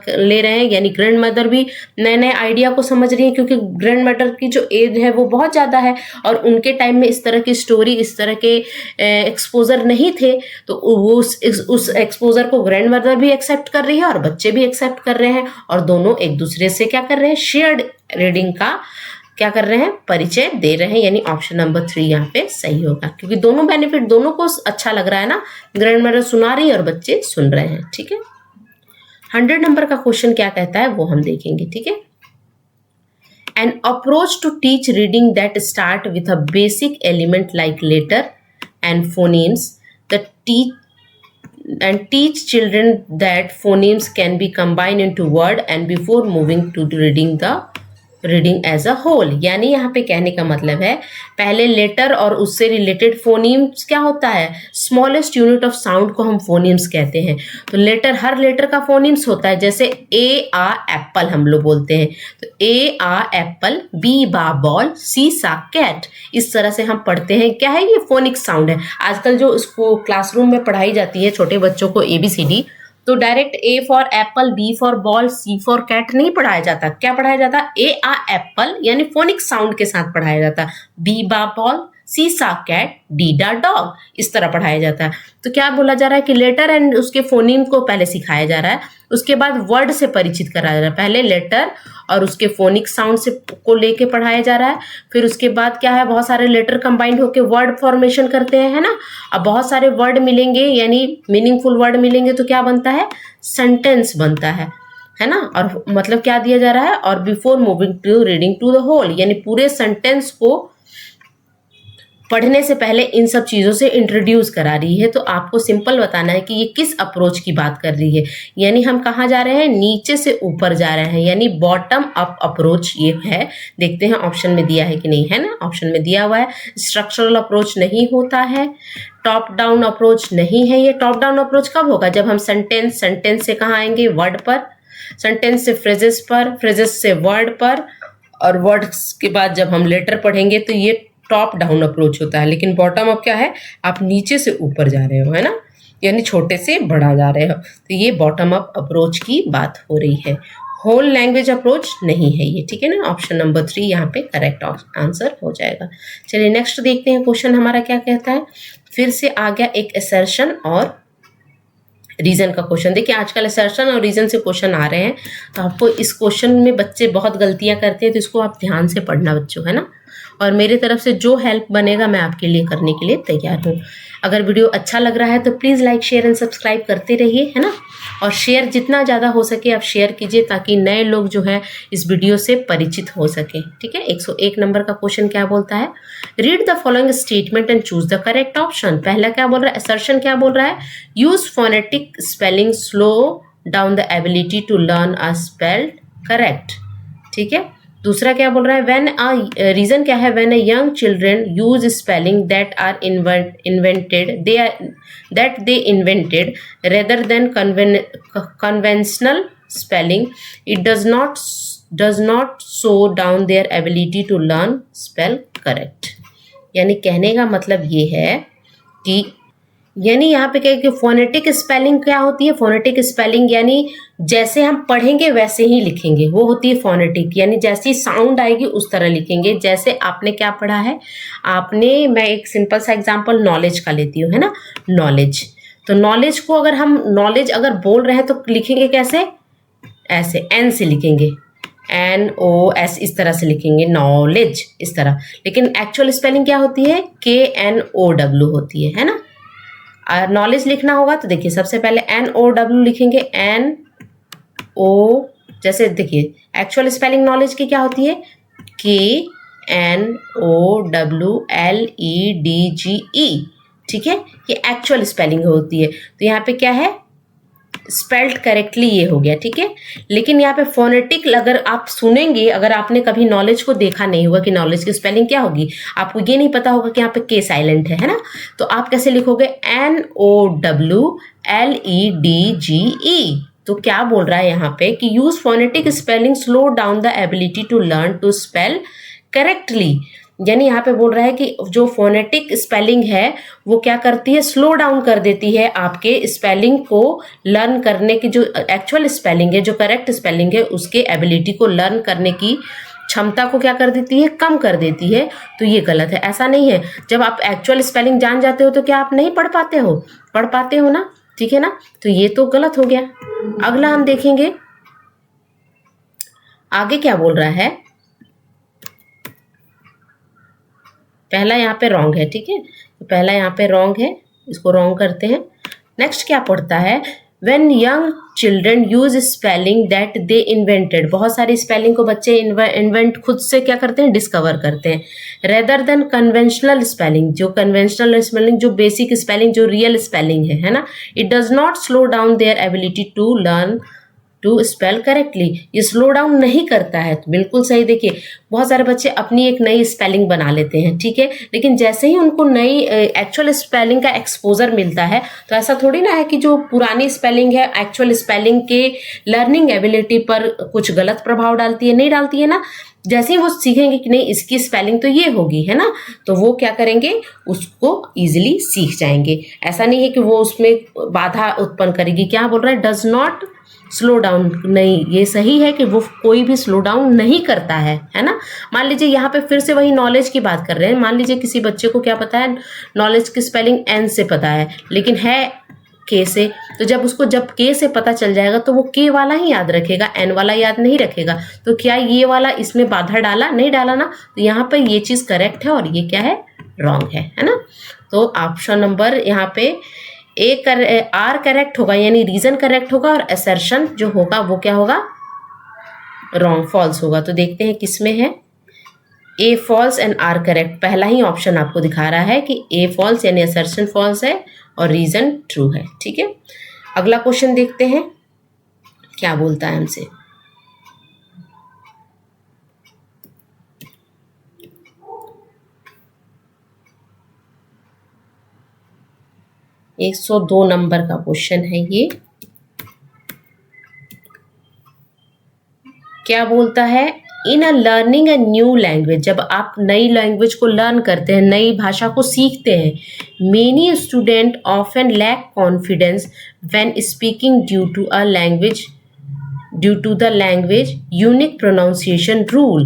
ले रहे हैं, यानी ग्रैंड मदर भी नए नए आइडिया को समझ रही है, क्योंकि ग्रैंड मदर की जो एज है वो बहुत ज़्यादा है और उनके टाइम में इस तरह की स्टोरी, इस तरह के एक्सपोजर नहीं थे। तो वो उस एक्सपोजर को ग्रैंड मदर भी एक्सेप्ट कर रही है और बच्चे भी एक्सेप्ट कर रहे हैं, और दोनों एक दूसरे से क्या कर रहे हैं, शेयर्ड रीडिंग का क्या कर रहे हैं, परिचय दे रहे हैं। यानी ऑप्शन नंबर 3 यहाँ पे सही होगा, क्योंकि दोनों बेनिफिट, दोनों को अच्छा लग रहा है ना, ग्रैंड मदर सुना रही है और बच्चे सुन रहे हैं, ठीक है। 100 नंबर का क्वेश्चन क्या कहता है वो हम देखेंगे, ठीक है। An approach to teach reading that start with a basic element like letter and phonemes that teach children that phonemes can be combined into word and before moving to reading as a whole. यानी यहाँ पे कहने का मतलब है, पहले letter और उससे रिलेटेड फोनीम्स क्या होता है, स्मॉलेस्ट यूनिट ऑफ साउंड को हम फोनीम्स कहते हैं। तो लेटर, हर लेटर का फोनीम्स होता है, जैसे ए आ एप्पल हम लोग बोलते हैं, तो ए आ एप्पल, बी बा बॉल, सी सा कैट, इस तरह से हम पढ़ते हैं। क्या है ये, फोनिक साउंड है। आजकल जो इसको क्लासरूम में पढ़ाई जाती है छोटे बच्चों को ABCD, तो direct A for apple, B for ball, C for cat नहीं पढ़ाया जाता। क्या पढ़ाया जाता, ए आ एप्पल यानी फोनिक साउंड के साथ पढ़ाया जाता, बी बा बॉल, सी सा कैट, डी डा डॉग, इस तरह पढ़ाया जाता है। तो क्या बोला जा रहा है कि लेटर एंड उसके फोनीम को पहले सिखाया जा रहा है, उसके बाद वर्ड से परिचित कराया जा रहा है। पहले लेटर और उसके फोनिक साउंड से को लेके पढ़ाया जा रहा है, फिर उसके बाद क्या है, बहुत सारे लेटर कंबाइंड होके वर्ड फॉर्मेशन करते हैं, है ना। अब बहुत सारे वर्ड मिलेंगे, यानी मीनिंगफुल वर्ड मिलेंगे, तो क्या बनता है, सेंटेंस बनता है ना। और मतलब क्या दिया जा रहा है, और before moving to reading to the whole, यानी पूरे सेंटेंस को पढ़ने से पहले इन सब चीज़ों से इंट्रोड्यूस करा रही है। तो आपको सिंपल बताना है कि ये किस अप्रोच की बात कर रही है, यानी हम कहाँ जा रहे हैं, नीचे से ऊपर जा रहे हैं, यानी बॉटम अप अप्रोच ये है। देखते हैं ऑप्शन में दिया है कि नहीं, है ना। ऑप्शन में दिया हुआ है स्ट्रक्चरल अप्रोच नहीं होता है, टॉप डाउन अप्रोच नहीं है। ये टॉप डाउन अप्रोच कब होगा, जब हम सेंटेंस से कहाँ आएंगे, वर्ड पर, सेंटेंस से फ्रेजेस पर, फ्रेजेस से वर्ड पर, और वर्ड्स के बाद जब हम लेटर पढ़ेंगे तो ये टॉप डाउन अप्रोच होता है। लेकिन बॉटम अप क्या है, आप नीचे से ऊपर जा रहे हो, है ना, यानी छोटे से बड़ा जा रहे हो, तो ये बॉटम अप अप्रोच की बात हो रही है। होल लैंग्वेज अप्रोच नहीं है ये, ठीक है ना। ऑप्शन नंबर 3 यहाँ पे करेक्ट आंसर हो जाएगा। चलिए नेक्स्ट देखते हैं क्वेश्चन हमारा क्या कहता है। फिर से आ गया एक असर्शन और रीजन का क्वेश्चन। देखिए आजकल असर्शन और रीजन से क्वेश्चन आ रहे हैं, तो आपको इस क्वेश्चन में बच्चे बहुत गलतियां करते हैं, तो इसको आप ध्यान से पढ़ना बच्चों, है ना। और मेरी तरफ से जो हेल्प बनेगा मैं आपके लिए करने के लिए तैयार हूँ। अगर वीडियो अच्छा लग रहा है तो please like share and subscribe करते रहिए, है ना। और शेयर जितना ज़्यादा हो सके आप शेयर कीजिए, ताकि नए लोग जो है इस वीडियो से परिचित हो सके, ठीक है। 101 नंबर का क्वेश्चन क्या बोलता है, read the following statement and choose the correct option. पहला क्या बोल रहा है, असर्शन क्या बोल रहा है, use phonetic spelling slow down the ability to learn a spelled correct, ठीक है। दूसरा क्या बोल रहा है, व्हेन रीजन क्या है, when a young children use spelling that are invented rather than conventional spelling, it does not so down their ability to learn spell correct. यानी कहने का मतलब ये है कि यानी यहाँ पे क्या कि फोनेटिक स्पेलिंग क्या होती है, फोनेटिक स्पेलिंग यानी जैसे हम पढ़ेंगे वैसे ही लिखेंगे, वो होती है फोनेटिक, यानी जैसी साउंड आएगी उस तरह लिखेंगे। जैसे आपने क्या पढ़ा है, आपने, मैं एक सिंपल सा एग्जांपल नॉलेज का लेती हूँ, है ना, नॉलेज। तो नॉलेज को अगर हम नॉलेज अगर बोल रहे हैं तो लिखेंगे कैसे, ऐसे एन से लिखेंगे, NOS इस तरह से लिखेंगे, नॉलेज इस तरह। लेकिन एक्चुअल स्पेलिंग क्या होती है, KNOW होती है ना। नॉलेज लिखना होगा तो देखिए सबसे पहले NOW लिखेंगे, NO, जैसे देखिए एक्चुअल स्पेलिंग नॉलेज की क्या होती है, KNOWLEDGE, ठीक है, ये एक्चुअल स्पेलिंग होती है। तो यहाँ पे क्या है, स्पेल्ड करेक्टली ये हो गया, ठीक है। लेकिन यहाँ पे फोनेटिक अगर आप सुनेंगे, अगर आपने कभी नॉलेज को देखा नहीं होगा कि नॉलेज की स्पेलिंग क्या होगी, आपको ये नहीं पता होगा कि यहाँ पे के साइलेंट है ना, तो आप कैसे लिखोगे, NOWLEDGE। तो क्या बोल रहा है यहाँ पे कि use phonetic spelling slow down the ability to learn to spell correctly. यानी यहाँ पे बोल रहा है कि जो फोनेटिक स्पेलिंग है वो क्या करती है, स्लो डाउन कर देती है आपके स्पेलिंग को लर्न करने की, जो एक्चुअल स्पेलिंग है, जो करेक्ट स्पेलिंग है, उसके एबिलिटी को लर्न करने की क्षमता को क्या कर देती है, कम कर देती है। तो ये गलत है, ऐसा नहीं है। जब आप एक्चुअल स्पेलिंग जान जाते हो तो क्या आप नहीं पढ़ पाते हो, पढ़ पाते हो ना, ठीक है ना। तो ये तो गलत हो गया। अगला हम देखेंगे आगे क्या बोल रहा है। पहला यहाँ पे रॉन्ग है, ठीक है, तो पहला यहाँ पे रॉन्ग है, इसको रॉन्ग करते हैं। नेक्स्ट क्या पढ़ता है, when young children use spelling that they invented, बहुत सारी स्पेलिंग को बच्चे इन्वेंट खुद से क्या करते हैं, डिस्कवर करते हैं, रेदर देन कन्वेंशनल स्पेलिंग, जो कन्वेंशनल स्पेलिंग, जो बेसिक स्पेलिंग, जो रियल स्पेलिंग है ना, it does not slow down their ability to learn to spell correctly, ये स्लो डाउन नहीं करता है। तो बिल्कुल सही। देखिए बहुत सारे बच्चे अपनी एक नई स्पेलिंग बना लेते हैं, ठीक है, लेकिन जैसे ही उनको नई एक्चुअल स्पेलिंग का एक्सपोजर मिलता है, तो ऐसा थोड़ी ना है कि जो पुरानी स्पेलिंग है एक्चुअल स्पेलिंग के लर्निंग एबिलिटी पर कुछ गलत प्रभाव डालती है, नहीं डालती है ना। जैसे ही वो सीखेंगे कि नहीं इसकी स्पेलिंग तो ये होगी, है ना, तो वो क्या करेंगे, उसको इजीली सीख जाएंगे। ऐसा नहीं है कि वो उसमें बाधा उत्पन्न करेगी। क्या बोल रहा है, डज नॉट स्लो डाउन, नहीं, ये सही है कि वो कोई भी स्लो डाउन नहीं करता है ना। मान लीजिए यहाँ पे फिर से वही नॉलेज की बात कर रहे हैं। मान लीजिए किसी बच्चे को क्या पता है, नॉलेज की स्पेलिंग एन से पता है लेकिन है के से, तो जब के से पता चल जाएगा तो वो के वाला ही याद रखेगा, एन वाला याद नहीं रखेगा। तो क्या ये वाला इसमें बाधा डाला, नहीं डाला ना, तो यहाँ पर ये चीज करेक्ट है और ये क्या है, रॉन्ग है ना। तो ऑप्शन नंबर यहाँ पे आर करेक्ट होगा, यानी रीजन करेक्ट होगा, और असर्शन जो होगा वो क्या होगा, रॉन्ग, फॉल्स होगा। तो देखते हैं किसमें है, ए फॉल्स एंड आर करेक्ट। पहला ही ऑप्शन आपको दिखा रहा है कि ए फॉल्स यानी असर्शन फॉल्स है और रीजन ट्रू है, ठीक है। अगला क्वेश्चन देखते हैं क्या बोलता है हमसे। एक 102 नंबर का क्वेश्चन है ये। क्या बोलता है, in a learning a new language, जब आप नई लैंग्वेज को लर्न करते हैं, नई भाषा को सीखते हैं, many student often lack confidence when speaking due to the language unique pronunciation rule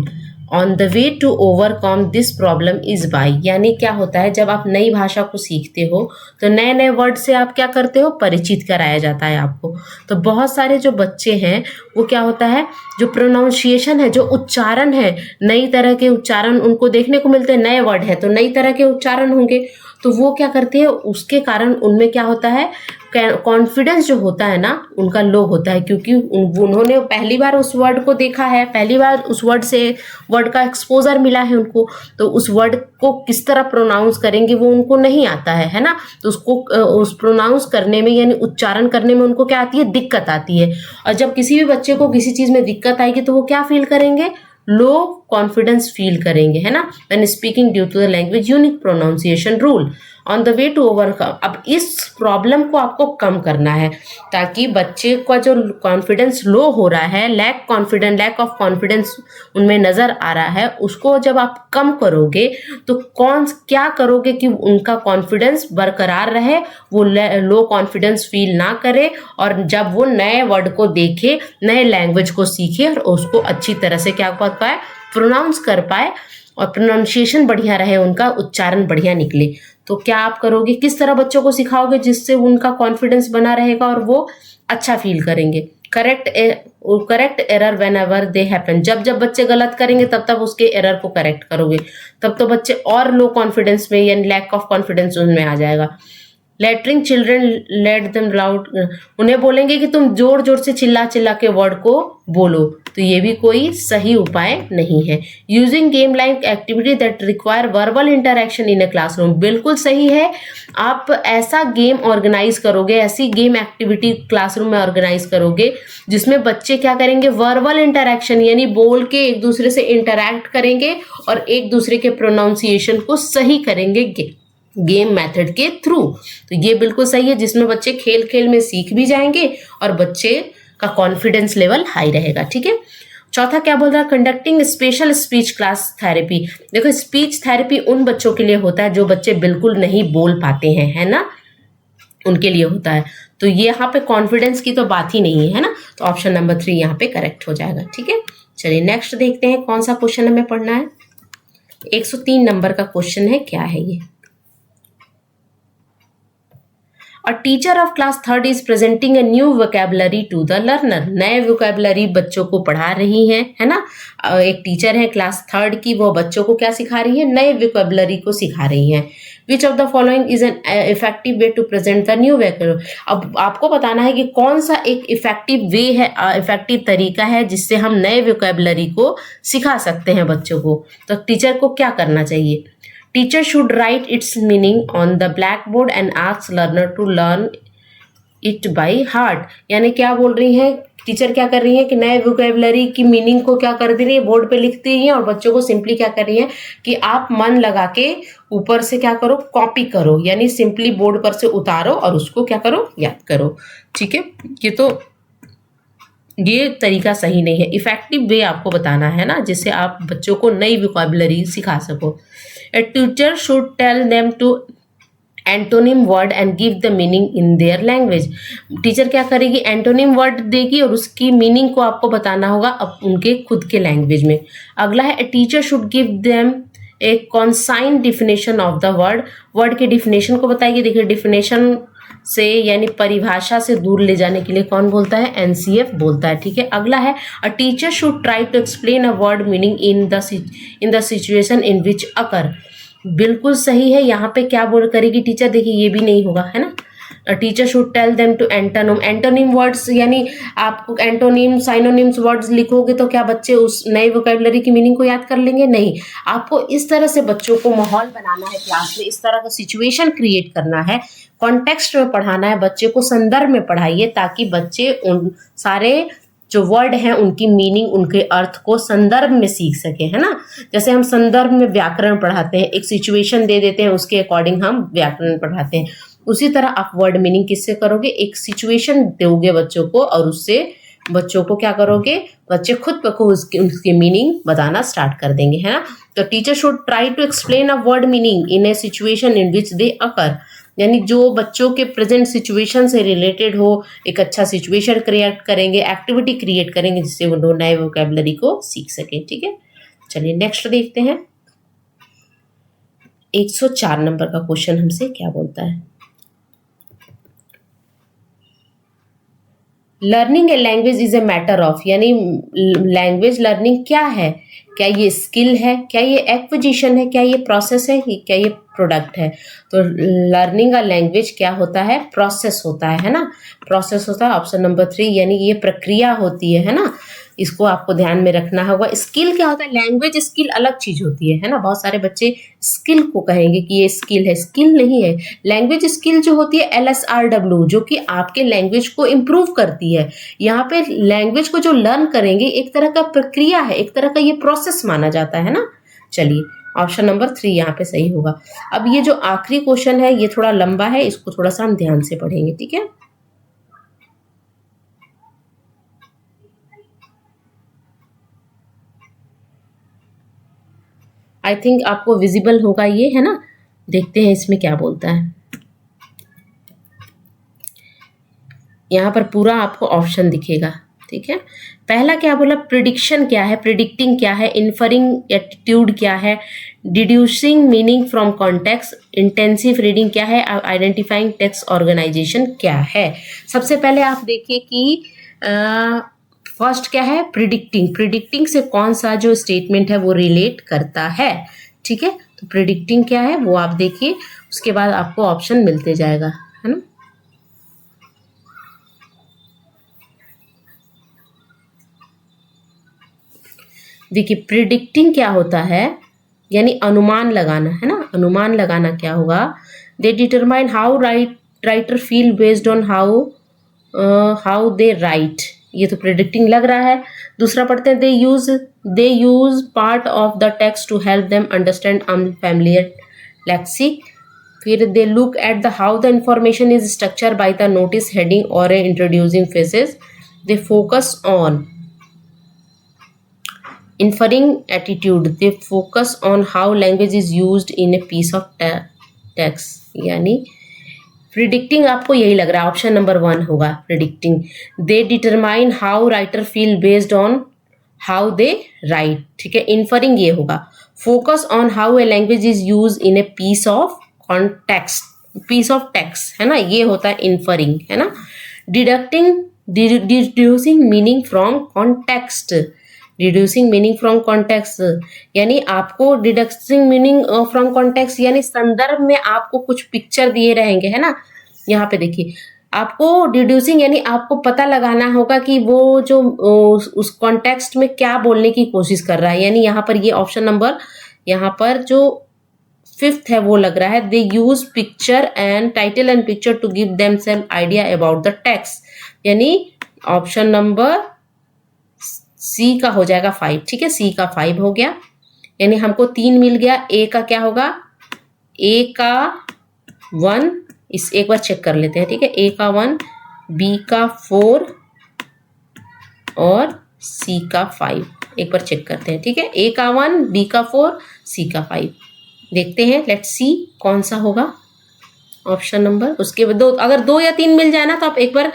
on the way to overcome this problem is by। यानी क्या होता है, जब आप नई भाषा को सीखते हो तो नए नए वर्ड से आप क्या करते हो, परिचित कराया जाता है आपको। तो बहुत सारे जो बच्चे हैं वो क्या होता है, जो प्रोनाउंसिएशन है, जो उच्चारण है, नई तरह के उच्चारण उनको देखने को मिलते हैं। नए वर्ड है तो नई तरह के उच्चारण होंगे, तो वो क्या करते हैं, उसके कारण उनमें क्या होता है, कॉन्फिडेंस जो होता है ना उनका लो होता है, क्योंकि उन्होंने पहली बार उस वर्ड को देखा है, पहली बार उस वर्ड का एक्सपोजर मिला है उनको, तो उस वर्ड को किस तरह प्रोनाउंस करेंगे वो उनको नहीं आता है ना। तो उसको उस प्रोनाउंस करने में यानी उच्चारण करने में उनको क्या आती है, दिक्कत आती है। और जब किसी भी बच्चे को किसी चीज़ में दिक्कत आएगी तो वो क्या फील करेंगे, लो कॉन्फिडेंस फील करेंगे, है ना। When speaking due to the language unique pronunciation rule on the way to overcome. अब इस प्रॉब्लम को आपको कम करना है ताकि बच्चे का जो कॉन्फिडेंस लो हो रहा है, लैक ऑफ कॉन्फिडेंस उनमें नज़र आ रहा है, उसको जब आप कम करोगे तो क्या करोगे कि उनका कॉन्फिडेंस बरकरार रहे, वो लो कॉन्फिडेंस फील ना करे, और जब वो नए वर्ड को देखे, नए लैंग्वेज को सीखे और उसको अच्छी तरह से क्या कर पाए, प्रोनाउंस कर पाए, और प्रोनाउंसिएशन बढ़िया रहे, उनका उच्चारण बढ़िया निकले। तो क्या आप करोगे, किस तरह बच्चों को सिखाओगे जिससे उनका कॉन्फिडेंस बना रहेगा और वो अच्छा फील करेंगे। Correct error when ever they happen, जब जब बच्चे गलत करेंगे तब तब उसके एरर को करेक्ट करोगे, तब तो बच्चे और लो कॉन्फिडेंस में यानी लैक ऑफ कॉन्फिडेंस उनमें आ जाएगा। Lettering children let them loud, उन्हें बोलेंगे कि तुम जोर जोर से चिल्ला चिल्ला के वर्ड को बोलो, तो ये भी कोई सही उपाय नहीं है। Using game like activity that require verbal interaction in a classroom, बिल्कुल सही है। आप ऐसा गेम ऑर्गेनाइज करोगे, ऐसी गेम एक्टिविटी क्लासरूम में ऑर्गेनाइज करोगे जिसमें बच्चे क्या करेंगे, वर्बल इंटरेक्शन यानी बोल के एक दूसरे से इंटरैक्ट करेंगे और एक दूसरे के प्रोनाउंसिएशन को सही करेंगे गेम मेथड के थ्रू। तो ये बिल्कुल सही है, जिसमें बच्चे खेल खेल में सीख भी जाएंगे और बच्चे का कॉन्फिडेंस लेवल हाई रहेगा। ठीक है। चौथा क्या बोल रहा है, conducting special speech class therapy. देखो स्पीच थेरेपी उन बच्चों के लिए होता है जो बच्चे बिल्कुल नहीं बोल पाते हैं, है ना, उनके लिए होता है। तो ये यहाँ पे कॉन्फिडेंस की तो बात ही नहीं है ना, तो ऑप्शन नंबर 3 यहाँ पे करेक्ट हो जाएगा। ठीक है। चलिए नेक्स्ट देखते हैं कौन सा क्वेश्चन हमें पढ़ना है। 103 नंबर का क्वेश्चन है, क्या है ये। A teacher of class 3rd is presenting a new vocabulary to the learner। नए vocabulary बच्चों को पढ़ा रही हैं, है ना। एक टीचर है क्लास 3rd की, वो बच्चों को क्या सिखा रही है, नए vocabulary को सिखा रही हैं। Which of the following is an effective way to present the new vocabulary। अब आपको बताना है कि कौन सा एक इफेक्टिव वे है, इफेक्टिव तरीका है जिससे हम नए vocabulary को सिखा सकते हैं बच्चों को। तो टीचर को क्या करना चाहिए, Teacher should write its meaning on the blackboard and ask learner to learn it by heart। यानी क्या बोल रही हैं, टीचर क्या कर रही है कि नए वोकेबलरी की मीनिंग को क्या कर दे रही है, बोर्ड पे लिखती रही है और बच्चों को सिंपली क्या कर रही है कि आप मन लगा के ऊपर से क्या करो, कॉपी करो, यानी सिंपली बोर्ड पर से उतारो और उसको क्या करो, याद करो। ठीक है। ये तरीका सही नहीं है, इफेक्टिव वे आपको बताना है ना, जिससे आप बच्चों को नई वोकेबलरी सिखा सको। A teacher should tell them to antonym word and give the meaning in their language. Teacher क्या करेगी, एंटोनिम वर्ड देगी और उसकी मीनिंग को आपको बताना होगा अब उनके खुद के लैंग्वेज में। अगला है, a teacher should give them a concise definition of the word के डिफिनेशन को बताएगी। देखिए डिफिनेशन से यानी परिभाषा से दूर ले जाने के लिए कौन बोलता है, एनसीएफ बोलता है। ठीक है। अगला है, a teacher should try to explain a word meaning in the situation in which occur. बिल्कुल सही है, यहाँ पे क्या बोल करेगी टीचर, देखिए ये भी नहीं होगा, है ना। Teacher should tell them to antonym words, यानी आप एंटोनिम साइनोनिम्स वर्ड्स लिखोगे तो क्या बच्चे उस नए वोकेबलरी की मीनिंग को याद कर लेंगे, नहीं। आपको इस तरह से बच्चों को माहौल बनाना है क्लास में, इस तरह का सिचुएशन क्रिएट करना है, कॉन्टेक्स्ट में पढ़ाना है, बच्चे को संदर्भ में पढ़ाइए ताकि बच्चे उन सारे जो वर्ड हैं उनकी मीनिंग, उनके अर्थ को संदर्भ में सीख सके, है ना। जैसे हम संदर्भ में व्याकरण पढ़ाते हैं, एक सिचुएशन दे देते हैं उसके अकॉर्डिंग हम व्याकरण पढ़ाते हैं, उसी तरह आप वर्ड मीनिंग किससे करोगे, एक सिचुएशन दोगे बच्चों को और उससे बच्चों को क्या करोगे, बच्चे खुद ब खुद उसकी मीनिंग बताना स्टार्ट कर देंगे, है ना। तो teacher should try to explain a word meaning in a situation in which they occur, यानी जो बच्चों के प्रेजेंट सिचुएशन से रिलेटेड हो, एक अच्छा सिचुएशन क्रिएट करेंगे, एक्टिविटी क्रिएट करेंगे जिससे वो नए वोकेबलरी को सीख सकें। ठीक है, चलिए नेक्स्ट देखते हैं। 104 नंबर का क्वेश्चन हमसे क्या बोलता है। Learning A language is a matter of, यानी लैंग्वेज लर्निंग क्या है, क्या ये स्किल है, क्या ये एक्विजिशन है, क्या ये प्रोसेस है, क्या ये प्रोडक्ट है। तो लर्निंग अ लैंग्वेज क्या होता है, प्रोसेस होता है ना, प्रोसेस होता है ऑप्शन नंबर 3, यानी ये प्रक्रिया होती है ना, इसको आपको ध्यान में रखना होगा। स्किल क्या होता है, लैंग्वेज स्किल अलग चीज होती है ना। बहुत सारे बच्चे स्किल को कहेंगे कि ये स्किल है, स्किल नहीं है। लैंग्वेज स्किल जो होती है LSRW, जो कि आपके लैंग्वेज को इम्प्रूव करती है। यहाँ पे लैंग्वेज को जो लर्न करेंगे एक तरह का प्रक्रिया है, एक तरह का ये प्रोसेस माना जाता है ना। चलिए ऑप्शन नंबर 3 यहाँ पे सही होगा। अब ये जो आखिरी क्वेश्चन है ये थोड़ा लंबा है, इसको थोड़ा सा हम ध्यान से पढ़ेंगे, ठीक है। आई थिंक आपको विजिबल होगा ये, है ना। देखते हैं इसमें क्या बोलता है। यहाँ पर पूरा आपको ऑप्शन दिखेगा, ठीक है। पहला क्या बोला, प्रिडिक्शन क्या है, प्रिडिक्टिंग क्या है, इन्फरिंग एटीट्यूड क्या है, deducing meaning from context, intensive reading क्या है, आइडेंटिफाइंग टेक्स्ट ऑर्गेनाइजेशन क्या है। सबसे पहले आप देखिए कि फर्स्ट क्या है, प्रिडिक्टिंग। प्रिडिक्टिंग से कौन सा जो स्टेटमेंट है वो रिलेट करता है, ठीक है। तो प्रिडिक्टिंग क्या है वो आप देखिए, उसके बाद आपको ऑप्शन मिलते जाएगा, है ना। देखिए प्रिडिक्टिंग क्या होता है, यानी अनुमान लगाना, है ना। अनुमान लगाना क्या होगा, they determine how writer feel based on how they write, ये तो प्रिडिक्टिंग लग रहा है। दूसरा पढ़ते हैं, they use part of the text to help them understand unfamiliar lexis. फिर they look at the how the information is structure by the notice heading और introducing faces. They focus on inferring attitude, they focus on how language is used in a piece of text, यानी predicting आपको यही लग रहा है, option number 1 होगा predicting. They determine how writer feel based on how they write, ठीक है। Inferring ये होगा, focus on how a language is use in a piece of context, piece of text, है ना, ये होता है इन्फरिंग, है ना। Deducing meaning from context, deducing meaning from context, यानी आपको डिडक्टिंग मीनिंग फ्रॉम कॉन्टेक्स्ट, यानी संदर्भ में आपको कुछ पिक्चर दिए रहेंगे, है ना। यहाँ पे देखिए आपको डिड्यूसिंग यानी आपको पता लगाना होगा कि वो जो उस कॉन्टेक्स्ट में क्या बोलने की कोशिश कर रहा है, यानी यहाँ पर ये ऑप्शन नंबर, यहाँ पर जो 5th है वो लग रहा है, they use picture and title and picture to give themself idea about the text, यानी ऑप्शन नंबर सी का हो जाएगा 5, ठीक है। सी का 5 हो गया, यानी हमको 3 मिल गया। ए का क्या होगा, ए का 1, इस एक बार चेक कर लेते हैं, ठीक है। ए का 1, बी का 4 और सी का 5, एक बार चेक करते हैं, ठीक है। ए का 1, बी का 4, सी का 5, देखते हैं लेट्स सी कौन सा होगा ऑप्शन नंबर। उसके बाद अगर 2 या 3 मिल जाए ना तो आप एक बार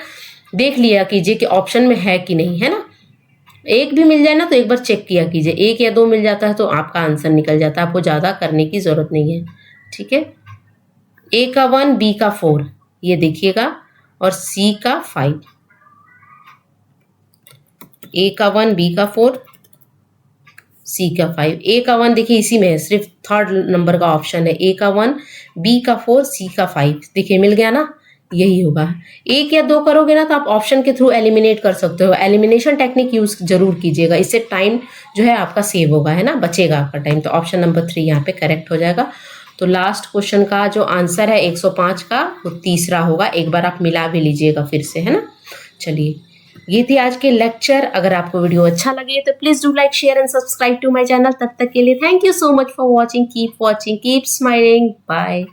देख लिया कीजिए कि ऑप्शन में है कि नहीं, है ना। एक भी मिल जाए ना तो एक बार चेक किया कीजिए, 1 या 2 मिल जाता है तो आपका आंसर निकल जाता है, आपको ज़्यादा करने की ज़रूरत नहीं है, ठीक है। ए का 1, बी का 4 ये देखिएगा, और सी का 5, ए का 1, बी का 4, सी का 5। ए का 1 देखिए इसी में है, सिर्फ 3rd नंबर का ऑप्शन है, ए का 1, बी का 4, सी का 5, देखिए मिल गया ना, यही होगा। 1 या 2 करोगे ना तो आप ऑप्शन के थ्रू एलिमिनेट कर सकते हो, एलिमिनेशन टेक्निक यूज जरूर कीजिएगा, इससे टाइम जो है आपका सेव होगा, है ना, बचेगा आपका टाइम। तो ऑप्शन नंबर 3 यहाँ पे करेक्ट हो जाएगा। तो लास्ट क्वेश्चन का जो आंसर है 105 का वो तीसरा होगा, एक बार आप मिला भी लीजिएगा फिर से, है ना। चलिए ये थी आज के लेक्चर। अगर आपको वीडियो अच्छा लगे तो please do like, share and subscribe to my channel. तब तक के लिए thank you so much for watching, keep watching, keep smiling, bye.